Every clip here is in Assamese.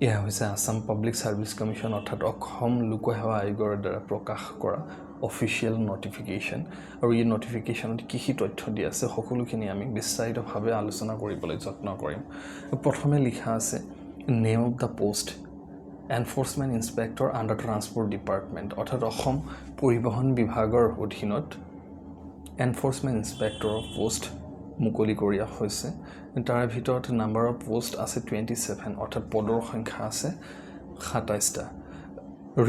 এয়া হৈছে আসাম পাব্লিক সাৰ্ভিস কমিশন অৰ্থাৎ অসম লোকসেৱা আয়োগৰ দ্বাৰা প্ৰকাশ কৰা অফিচিয়েল নটিফিকেশন আৰু এই নটিফিকেশনত কি কি তথ্য দিয়া আছে সকলোখিনি আমি বিস্তাৰিতভাৱে আলোচনা কৰিবলৈ যত্ন কৰিম প্ৰথমে লিখা আছে name of the post enforcement inspector under transport department অৰ্থাৎ অসম পৰিবহণ বিভাগৰ অধীনত এনফোৰ্সমেন্ট ইন্সপেক্টৰ পোষ্ট মুকলি কৰিয়া হৈছে তাৰ ভিতৰত নাম্বাৰ অফ পোষ্ট আছে 27 অৰ্থাৎ পদৰ সংখ্যা আছে 27টা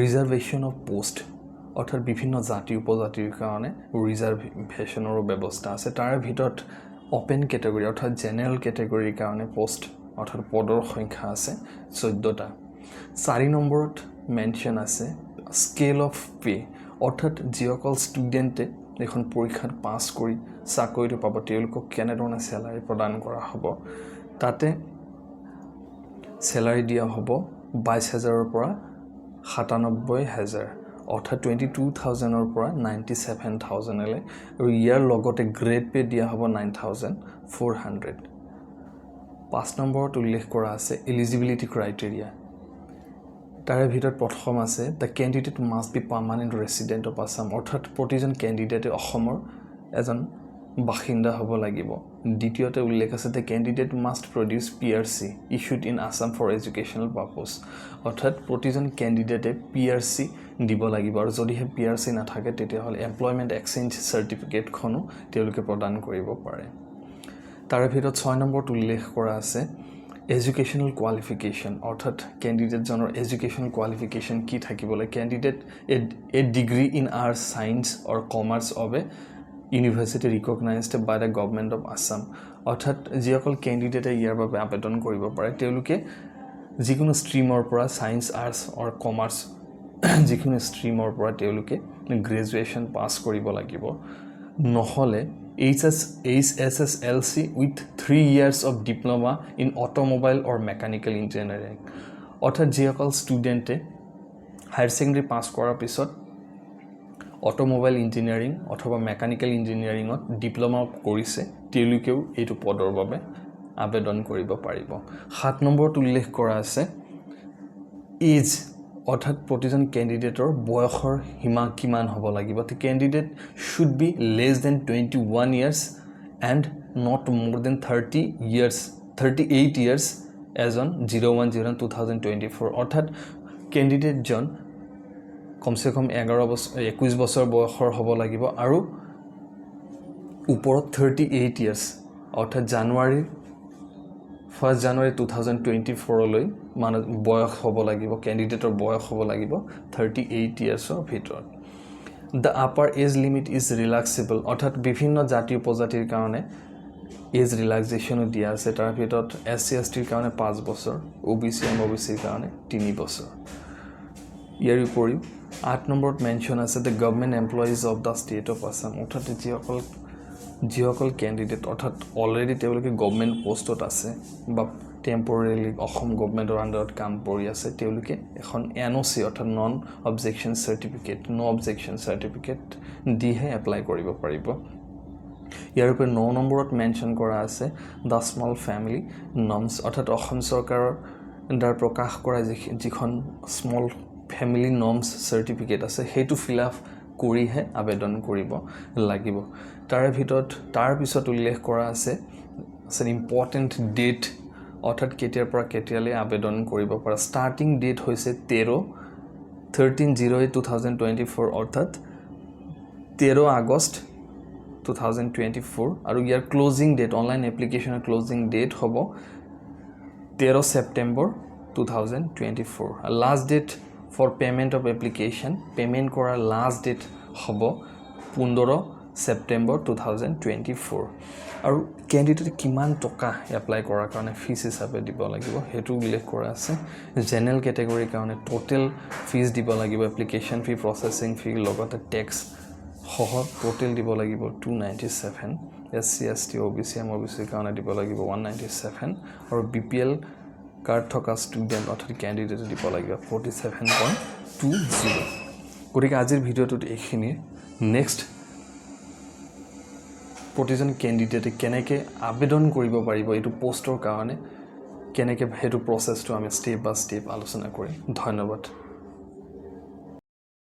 ৰিজাৰ্ভেশন অফ পোষ্ট অৰ্থাৎ বিভিন্ন জাতি উপজাতিৰ কাৰণে ৰিজাৰ্ভেশনৰ ব্যৱস্থা আছে তাৰ ভিতৰত ওপেন ক্যাটাগৰী অৰ্থাৎ জেনাৰেল ক্যাটাগৰীৰ কাৰণে পোষ্ট অৰ্থাৎ পদৰ সংখ্যা আছে 14টা 4 নম্বৰত মেনশন আছে স্কেল অফ পে অৰ্থাৎ যিসকল ষ্টুডেণ্টে এখন পৰীক্ষাত পাছ কৰি চাকৰিটো পাব তেওঁলোকক কেনেধৰণে স্যালাৰি প্ৰদান কৰা হ'ব তাতে স্যালাৰি দিয়া হ'ব 22000 ৰ পৰা 97000 অৰ্থাৎ 22000 ৰ পৰা 97000 লৈ আৰু ইয়াৰ লগতে গ্ৰেড পে দিয়া হ'ব 9400 5 নম্বৰত উল্লেখ কৰা আছে এলিজিবিলিটি ক্ৰাইটেৰিয়া তাৰে ভিতৰত প্ৰথম আছে the candidate must be permanent resident of Assam অৰ্থাৎ প্ৰতিজন ক্যান্ডিডেটে অসমৰ এজন বাসিন্দা হ'ব লাগিব দ্বিতীয়তে উল্লেখ আছে the candidate must produce PRC issued in Assam for educational purpose অৰ্থাৎ প্ৰতিজন ক্যান্ডিডেটে PRC দিব লাগিব আৰু যদি হে PRC নাথাকে তেতিয়া হল এমপ্লয়মেন্ট এক্সচেঞ্জ সাৰ্টিফিকেট খনো তেওঁলোকে প্ৰদান কৰিব পাৰে তাৰে ভিতৰত 6 নম্বৰত উল্লেখ কৰা আছে educational qualification অৰ্থাৎ candidate জনৰ educational qualification কি থাকিবলৈ candidate a degree in arts science or commerce of a university recognized by the government of Assam অৰ্থাৎ যিসকল candidate ইয়াৰ বাবে আবেদন কৰিব পাৰে তেওঁলোকে যিকোনো ষ্ট্ৰীমৰ পৰা সায়েন্স আৰ্টস অৰ কমাৰ্চ যিকোনো ষ্ট্ৰীমৰ পৰা তেওঁলোকে গ্ৰেজুৱেচন পাস কৰিব লাগিব নহলে HSSLC with 3 years of diploma in automobile or mechanical engineering অৰ্থাৎ যিসকল ষ্টুডেণ্টে হায়াৰ সেকেন্ডাৰী পাস কৰাৰ পিছত অটোমোবাইল ইঞ্জিনিয়াৰিং অথবা মেকানিক্যাল ইঞ্জিনিয়াৰিঙত ডিপ্লোমা কৰিছে তেওঁলোকেও এইটো পদৰ বাবে আবেদন কৰিব পাৰিব 7 নম্বৰত উল্লেখ কৰা আছে এজ অৰ্থাৎ প্ৰতিজন ক্যান্ডিডেটৰ বয়সৰ সীমা কিমান হ'ব লাগিব the candidate should be less than 21 years and not more than 38 years as on 01/01/2024 অৰ্থাৎ ক্যান্ডিডেট জন কমসে কম 21 বছৰ বয়সৰ হ'ব লাগিব আৰু ওপৰত 38 years অৰ্থাৎ জানুৱাৰী 1 January 2024 লৈ মানে বয়স হ'ব লাগিব ক্যান্ডিডেটৰ বয়স হ'ব লাগিব 38 ইয়াৰ্ছৰ ভিতৰত the upper age limit is relaxable অৰ্থাৎ বিভিন্ন জাতি উপজাতিৰ কাৰণে এজ ৰিলেক্সেশন দিয়া আছে তাৰ ভিতৰত SC ST ৰ কাৰণে 5 বছৰ OBC MOBC ৰ কাৰণে 3 বছৰ ইয়াৰ উপৰিও 8 নম্বৰত মেনশন আছে the government employees of the state of Assam অৰ্থাৎ যিসকল ক্যান্ডিডেট অৰ্থাৎ অলৰেডি তেওঁলোকে গভৰ্নমেন্ট পোষ্টত আছে বা টেম্পৰেলি অসম গভৰ্নমেন্টৰ আন্ডাৰত কাম কৰি আছে তেওঁলোকে এখন NOC অৰ্থাৎ নন অবজেকশন সাৰ্টিফিকেট দিহে এপ্লাই কৰিব পাৰিব ইয়াৰ উপৰি 9 নম্বৰত মেনশন কৰা আছে দা স্মল ফ্যামিলি নৰ্মছ অৰ্থাৎ অসম চৰকাৰৰ দ্বাৰা প্ৰকাশ কৰা যিখন স্মল ফ্যামিলি নৰ্মছ সাৰ্টিফিকেট আছে হেতু ফিল আপ কৰিহে আবেদন কৰিব লাগিব তাৰ পিছত উল্লেখ কৰা আছে ইম্পৰ্টেন্ট ডেট অৰ্থাৎ কেতিয়াৰ পৰা কেতিয়ালৈ আবেদন কৰিব পৰা ষ্টাৰ্টিং ডেট হৈছে 13/08/2024 অৰ্থাৎ 13 আগষ্ট 2024 আৰু ইয়াৰ ক্লোজিং ডেট অনলাইন এপ্লিকেশনৰ ক্লোজিং ডেট হ'ব 13 September 2024 last date for payment of application payment করার last date হব 15 September 2024 আৰু ক্যান্ডিডেট কিমান টকা এপ্লাই কৰাৰ কাৰণে ফিস হিচাপে দিব লাগিব হেতু উল্লেখ কৰা আছে জেনাৰেল ক্যাটাগৰীৰ কাৰণে টোটাল ফিস দিব লাগিব এপ্লিকেশন ফি প্ৰসেসিং ফি লগতে ট্যাক্স সহ টোটাল দিব লাগিব 297 SC ST OBC MOBC কাৰণে দিব লাগিব 197 আৰু BPL কাৰ্ড থকা ষ্টুডেন্ট অৰ্থাৎ ক্যান্ডিডেট দিব লাগিব 47.20 গতিকে আজিৰ ভিডিওটোত এইখিনি নেক্সট প্ৰতিজন কেণ্ডিডেটে কেনেকৈ আবেদন কৰিব পাৰিব এইটো পষ্টৰ কাৰণে কেনেকৈ সেইটো প্ৰচেছটো আমি ষ্টেপ বাই ষ্টেপ আলোচনা কৰিম ধন্যবাদ